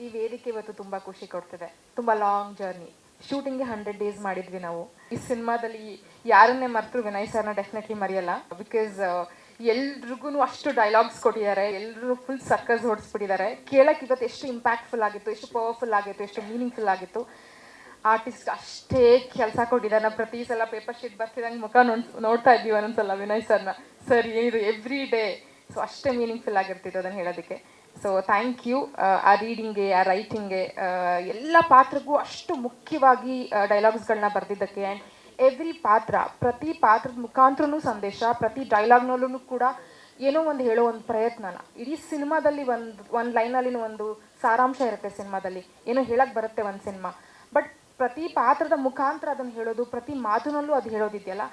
ಈ ವೇದಿಕೆ ಇವತ್ತು ತುಂಬ ಖುಷಿ ಕೊಡ್ತಿದೆ. ತುಂಬ ಲಾಂಗ್ ಜರ್ನಿ. ಶೂಟಿಂಗ್ಗೆ 100 days ಮಾಡಿದ್ವಿ ನಾವು. ಈ ಸಿನಿಮಾದಲ್ಲಿ ಯಾರನ್ನೇ ಮರೆತರು ವಿನಯ್ ಸರ್ನ ಡೆಫಿನೆಟ್ಲಿ ಮರೆಯಲ್ಲ. ಬಿಕಾಸ್ ಎಲ್ರಿಗೂ ಅಷ್ಟು ಡೈಲಾಗ್ಸ್ ಕೊಟ್ಟಿದ್ದಾರೆ, ಎಲ್ಲರೂ ಫುಲ್ ಸರ್ಕಸ್ ಹೊಡಿಸ್ಬಿಟ್ಟಿದ್ದಾರೆ. ಕೇಳಕ್ಕೆ ಇವತ್ತು ಎಷ್ಟು ಇಂಪ್ಯಾಕ್ಟ್ಫುಲ್ ಆಗಿತ್ತು, ಎಷ್ಟು ಪವರ್ಫುಲ್ ಆಗಿತ್ತು, ಎಷ್ಟು ಮೀನಿಂಗ್ಫುಲ್ ಆಗಿತ್ತು. ಆರ್ಟಿಸ್ಟ್ ಅಷ್ಟೇ ಕೆಲಸ ಕೊಟ್ಟಿದ್ದಾರೆ. ನಾವು ಪ್ರತಿ ಸಲ ಪೇಪರ್ ಶೀಟ್ ಬರ್ತಿದಂಗೆ ಮುಖ ನೋಡ್ತಾ ಇದ್ದೀವಿ ಒಂದೊಂದ್ಸಲ ವಿನಯ್ ಸರ್ನ. ಸರ್ ಏನಿದು ಎವ್ರಿ ಡೇ. ಸೊ ಅಷ್ಟೇ ಮೀನಿಂಗ್ಫುಲ್ ಆಗಿರ್ತಿತ್ತು ಅದನ್ನು ಹೇಳೋದಕ್ಕೆ. So thank you. ಆ ರೀಡಿಂಗ್ಗೆ, ಆ ರೈಟಿಂಗ್ಗೆ, ಎಲ್ಲ ಪಾತ್ರಕ್ಕೂ ಅಷ್ಟು ಮುಖ್ಯವಾಗಿ ಡೈಲಾಗ್ಸ್ಗಳನ್ನ ಬರೆದಿದ್ದಕ್ಕೆ. ಆ್ಯಂಡ್ ಎವ್ರಿ ಪಾತ್ರ, ಪ್ರತಿ ಪಾತ್ರದ ಮುಖಾಂತರನೂ ಸಂದೇಶ, ಪ್ರತಿ ಡೈಲಾಗ್ನಲ್ಲೂ ಕೂಡ ಏನೋ ಒಂದು ಹೇಳೋ ಒಂದು ಪ್ರಯತ್ನನ. ಇಡೀ ಸಿನಿಮಾದಲ್ಲಿ ಒಂದು ಲೈನಲ್ಲಿ ಒಂದು ಸಾರಾಂಶ ಇರುತ್ತೆ. ಸಿನಿಮಾದಲ್ಲಿ ಏನೋ ಹೇಳಕ್ಕೆ ಬರುತ್ತೆ ಒಂದು ಸಿನಿಮಾ, ಬಟ್ ಪ್ರತಿ ಪಾತ್ರದ ಮುಖಾಂತರ ಅದನ್ನು ಹೇಳೋದು, ಪ್ರತಿ ಮಾತಿನಲ್ಲೂ ಅದು ಹೇಳೋದಿದೆಯಲ್ಲ,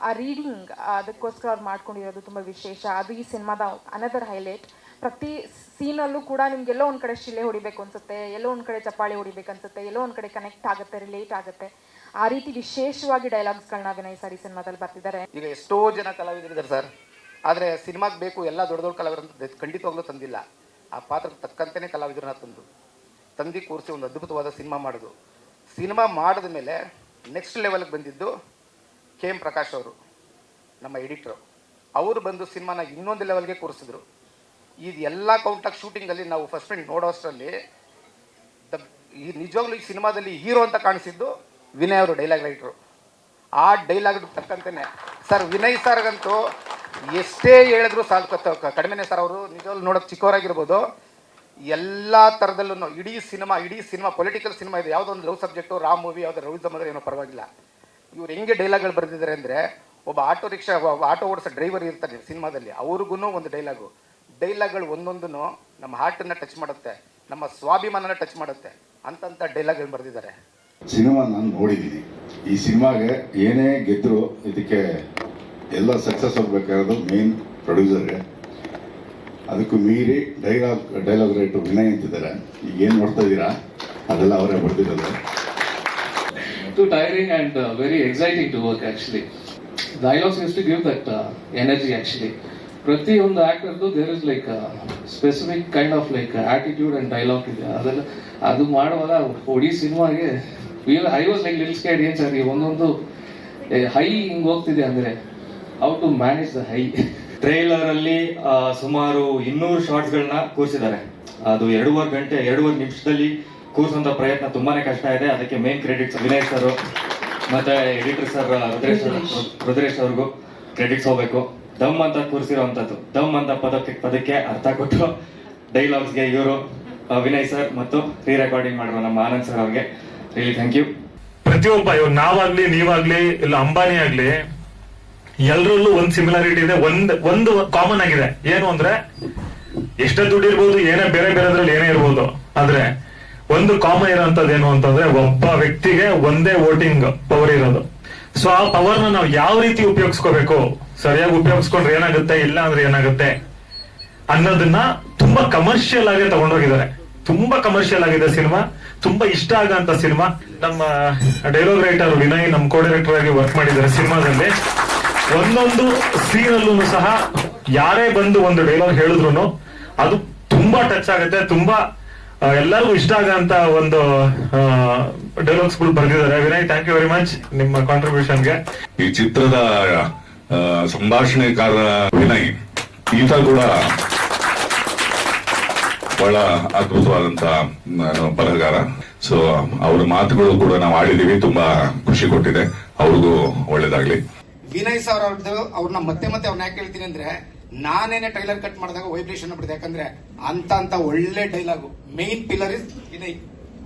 ಆ ರೀಡಿಂಗ್ ಅದಕ್ಕೋಸ್ಕರ ಅವ್ರು ಮಾಡ್ಕೊಂಡಿರೋದು ತುಂಬ ವಿಶೇಷ. ಅದು ಈ ಸಿನಿಮಾದ ಅನದರ್ ಹೈಲೈಟ್. ಪ್ರತಿ ಸೀನಲ್ಲೂ ಕೂಡ ನಿಮ್ಗೆಲ್ಲೋ ಒಂದು ಕಡೆ ಶಿಲೆ ಹೊಡಿಬೇಕು ಅನ್ಸುತ್ತೆ, ಎಲ್ಲೋ ಒಂದು ಕಡೆ ಚಪ್ಪಾಳಿ ಹೊಡಿಬೇಕು ಅನ್ಸುತ್ತೆ, ಎಲ್ಲೋ ಒಂದು ಕಡೆ ಕನೆಕ್ಟ್ ಆಗುತ್ತೆ, ರಿಲೇಟ್ ಆಗುತ್ತೆ. ಆ ರೀತಿ ವಿಶೇಷವಾಗಿ ಡೈಲಾಗ್ಸ್ಗಳನ್ನ ವಿನಯ್ ಸರ್ ಈ ಸಿನಿಮಾದಲ್ಲಿ ಬರ್ತಿದ್ದಾರೆ. ಈಗ ಎಷ್ಟೋ ಜನ ಕಲಾವಿದರಿದ್ದಾರೆ ಸರ್, ಆದರೆ ಸಿನಿಮಾಗೆ ಬೇಕು ಎಲ್ಲ ದೊಡ್ಡ ದೊಡ್ಡ ಕಲಾವಿದರು ಖಂಡಿತವಾಗ್ಲೂ ತಂದಿಲ್ಲ. ಆ ಪಾತ್ರಕ್ಕೆ ತಕ್ಕಂತೆಯೇ ಕಲಾವಿದರನ್ನ ತಂದು ಕೂರಿಸಿ ಒಂದು ಅದ್ಭುತವಾದ ಸಿನಿಮಾ ಮಾಡೋದು. ಸಿನಿಮಾ ಮಾಡಿದ ಮೇಲೆ ನೆಕ್ಸ್ಟ್ ಲೆವೆಲ್ಗೆ ಬಂದಿದ್ದು KM ಪ್ರಕಾಶ್ ಅವರು, ನಮ್ಮ ಎಡಿಟ್ರು. ಅವರು ಬಂದು ಸಿನಿಮಾನ ಇನ್ನೊಂದು ಲೆವೆಲ್ಗೆ ಕೂರಿಸಿದ್ರು. ಇದು ಎಲ್ಲ ಕೌಂಟಾಗಿ ಶೂಟಿಂಗಲ್ಲಿ ನಾವು ಫಸ್ಟ್ ಪ್ರಿಂಟ್ ನೋಡೋ ಅಷ್ಟರಲ್ಲಿ ಈ ನಿಜವಾಗ್ಲೂ ಈ ಸಿನಿಮಾದಲ್ಲಿ ಹೀರೋ ಅಂತ ಕಾಣಿಸಿದ್ದು ವಿನಯ್ ಅವರು, ಡೈಲಾಗ್ ರೈಟ್ರು. ಆ ಡೈಲಾಗ್ ತಕ್ಕಂತೆಯೇ ಸರ್ ವಿನಯ್ ಸರ್ಗಂತೂ ಎಷ್ಟೇ ಹೇಳಿದ್ರು ಸಾಕು ಕಡಿಮೆನೇ ಸರ್. ಅವರು ನಿಜವಾಗ್ಲೂ ನೋಡೋಕೆ ಚಿಕ್ಕವರಾಗಿರ್ಬೋದು, ಎಲ್ಲ ಥರದಲ್ಲೂ ಇಡೀ ಸಿನಿಮಾ ಪೊಲಿಟಿಕಲ್ ಸಿನಿಮಾ ಇದೆ. ಯಾವುದೋ ಒಂದು ಲವ್ ಸಬ್ಜೆಕ್ಟು, ರಾಮ್ ಮೂವಿ, ಯಾವುದೋ ರೌಡಿಸಮ್ ಆದರೆ ಏನೋ ಪರವಾಗಿಲ್ಲ. ಇವ್ರು ಹೆಂಗೆ ಡೈಲಾಗ್ಗಳು ಬರೆದಿದ್ದಾರೆ ಅಂದರೆ, ಒಬ್ಬ ಆಟೋ ಓಡಿಸೋ ಡ್ರೈವರ್ ಇರ್ತಾರೆ ಸಿನಿಮಾದಲ್ಲಿ, ಅವ್ರಿಗೂ ಒಂದು ಡೈಲಾಗ್ಗಳು ಒಂದೊಂದೂ ನಮ್ಮ ಹಾರ್ಟನ್ನು ಟಚ್ ಮಾಡುತ್ತೆ, ನಮ್ಮ ಸ್ವಾಭಿಮಾನನ ಟಚ್ ಮಾಡುತ್ತೆ. ಅಂತಂಥ ಡೈಲಾಗ್ಗಳು ಬರೆದಿದ್ದಾರೆ. ಸಿನಿಮಾ ನಾನು ನೋಡಿದ್ದೀನಿ. ಈ ಸಿನಿಮಾಗೆ ಏನೇ ಗೆದ್ದರೂ ಇದಕ್ಕೆ ಎಲ್ಲ ಸಕ್ಸಸ್ ಆಗಬೇಕಾಗೋದು ಮೇನ್ ಪ್ರೊಡ್ಯೂಸರ್ಗೆ. ಅದಕ್ಕೂ ಮೀರಿ ಡೈಲಾಗ್ ರೈಟರ್ ವಿನಯ್ ಅಂತಿದ್ದಾರೆ. ಈಗ ಏನು ನೋಡ್ತಾ ಇದ್ದೀರಾ ಅದೆಲ್ಲ ಅವರೇ ಬರ್ತಿರೋದು. Too tiring and very exciting to work actually. Dialogues used to give that energy actually. ಪ್ರತಿ ಒಂದು ಆಕ್ಟರ್ದು there is like specific kind of like attitude and dialogue ಇದೆ. ಅದೆಲ್ಲ ಅದು ಮಾಡುವಾಗ ಒಡಿ ಸಿನಿಮಾಗೆ I was like little scared. ಏನ್ ಸರ್ ಒಂದೊಂದು ಹೈ ಹಿಂಗ್ ಹೋಗ್ತಿದೆ ಅಂದ್ರೆ how to manage the high. Trailer ಅಲ್ಲಿ ಸುಮಾರು 200 ಶಾರ್ಟ್ಸ್ಗಳನ್ನ ಕೂರಿಸಿದ್ದಾರೆ. ಅದು 2.5 ನಿಮಿಷದಲ್ಲಿ ಕೂರಿಸುವಂತ ಪ್ರಯತ್ನ ತುಂಬಾನೇ ಕಷ್ಟ ಇದೆ. ಅದಕ್ಕೆ ಮೇನ್ ಕ್ರೆಡಿಟ್ಸ್ ವಿನಯ್ ಸರ್ ಮತ್ತೆ ಎಡಿಟರ್ ಸರ್ ರುದ್ರೇಶ್ ಅವ್ರಿಗೂ ಕ್ರೆಡಿಟ್ಸ್ ಹೋಗ್ಬೇಕು. ದಮ್ ಅಂತ ಕೂರಿಸಿರೋಂಥದ್ದು, ದಮ್ ಅಂತ ಪದಕ್ಕೆ ಅರ್ಥ ಕೊಟ್ಟು ಡೈಲಾಗ್ಸ್ಗೆ ಇವರು ವಿನಯ್ ಸರ್ ಮತ್ತು ರೀ ರೆಕಾರ್ಡಿಂಗ್ ಮಾಡಿರೋ ನಮ್ಮ ಆನಂದ್ ಸರ್ ಅವ್ರಿಗೆ ರಿಯಲಿ ಥ್ಯಾಂಕ್ ಯು. ಪ್ರತಿಯೊಬ್ಬ ಇವಾಗ ನಾವಾಗ್ಲಿ ನೀವಾಗ್ಲಿ ಇಲ್ಲ ಅಂಬಾನಿ ಆಗ್ಲಿ ಎಲ್ಲರಲ್ಲೂ ಒಂದು ಸಿಮಿಲಾರಿಟಿ ಇದೆ, ಒಂದು ಕಾಮನ್ ಆಗಿದೆ. ಏನು ಅಂದ್ರೆ ಎಷ್ಟೇ ದುಡ್ಡು ಇರ್ಬೋದು, ಏನೇ ಬೇರೆ ಬೇರೆದ್ರಲ್ಲಿ ಏನೇ ಇರ್ಬೋದು, ಆದ್ರೆ ಒಂದು ಕಾಮನ್ ಇರೋಂಥದ್ದು ಏನು ಅಂತಂದ್ರೆ ಒಬ್ಬ ವ್ಯಕ್ತಿಗೆ ಒಂದೇ ವೋಟಿಂಗ್ ಪವರ್ ಇರೋದು. ಸೊ ಆ ಪವರ್ನ ನಾವು ಯಾವ ರೀತಿ ಉಪಯೋಗಿಸ್ಕೋಬೇಕು, ಸರಿಯಾಗಿ ಉಪಯೋಗಿಸ್ಕೊಂಡ್ರೆ ಏನಾಗುತ್ತೆ, ಇಲ್ಲ ಅಂದ್ರೆ ಏನಾಗುತ್ತೆ ಅನ್ನೋದನ್ನ ತುಂಬಾ ಕಮರ್ಷಿಯಲ್ ಆಗಿ ತಗೊಂಡೋಗಿದ್ದಾರೆ. ತುಂಬಾ ಕಮರ್ಷಿಯಲ್ ಆಗಿದೆ ಸಿನಿಮಾ, ತುಂಬಾ ಇಷ್ಟ ಆಗಂತ ಸಿನಿಮಾ. ನಮ್ಮ ಡೈಲಾಗ್ ರೈಟರ್ ವಿನಯ್ ನಮ್ಮ ಕೋ ಡೈರೆಕ್ಟರ್ ಆಗಿ ವರ್ಕ್ ಮಾಡಿದ್ದಾರೆ ಸಿನಿಮಾದಲ್ಲಿ. ಒಂದೊಂದು ಸೀನ್ ಅಲ್ಲೂ ಸಹ ಯಾರೇ ಬಂದು ಒಂದು ಡೈಲಾಗ್ ಹೇಳಿದ್ರು ಅದು ತುಂಬಾ ಟಚ್ ಆಗುತ್ತೆ, ತುಂಬಾ ಎಲ್ಲರಿಗೂ ಇಷ್ಟ ಆಗಂತ ಒಂದು ಡೈಲಾಗ್ಸ್ ಗಳು ಬರೆದಿದ್ದಾರೆ. Vinay, thank you very much ನಿಮ್ಮ ಕಾಂಟ್ರಿಬ್ಯೂಷನ್ಗೆ. ಈ ಚಿತ್ರದ ಸಂಭಾಷಣೆಕಾರ ವಿನಯ್ ಈತ ಕೂಡ ಬಹಳ ಅದ್ಭುತವಾದಂತ ಬರಹಗಾರ. ಸೊ ಅವ್ರ ಮಾತುಗಳು ಕೂಡ ನಾವು ಆಡಿದೀವಿ, ತುಂಬಾ ಖುಷಿ ಕೊಟ್ಟಿದೆ. ಅವ್ರಿಗೂ ಒಳ್ಳೇದಾಗ್ಲಿ. ವಿನಯ್ ಸರ್ ಅವ್ರನ್ನ ಮತ್ತೆ ಅವ್ರನ್ನ ಯಾಕೆ ಹೇಳ್ತೀನಿ ಅಂದ್ರೆ, ನಾನೇನೆ ಟ್ರೈಲರ್ ಕಟ್ ಮಾಡಿದಾಗ ವೈಬ್ರೇಷನ್ ಬಿಡಿದೆ. ಯಾಕಂದ್ರೆ ಅಂತ ಒಳ್ಳೆ dialogue. Main pillar is Vinay.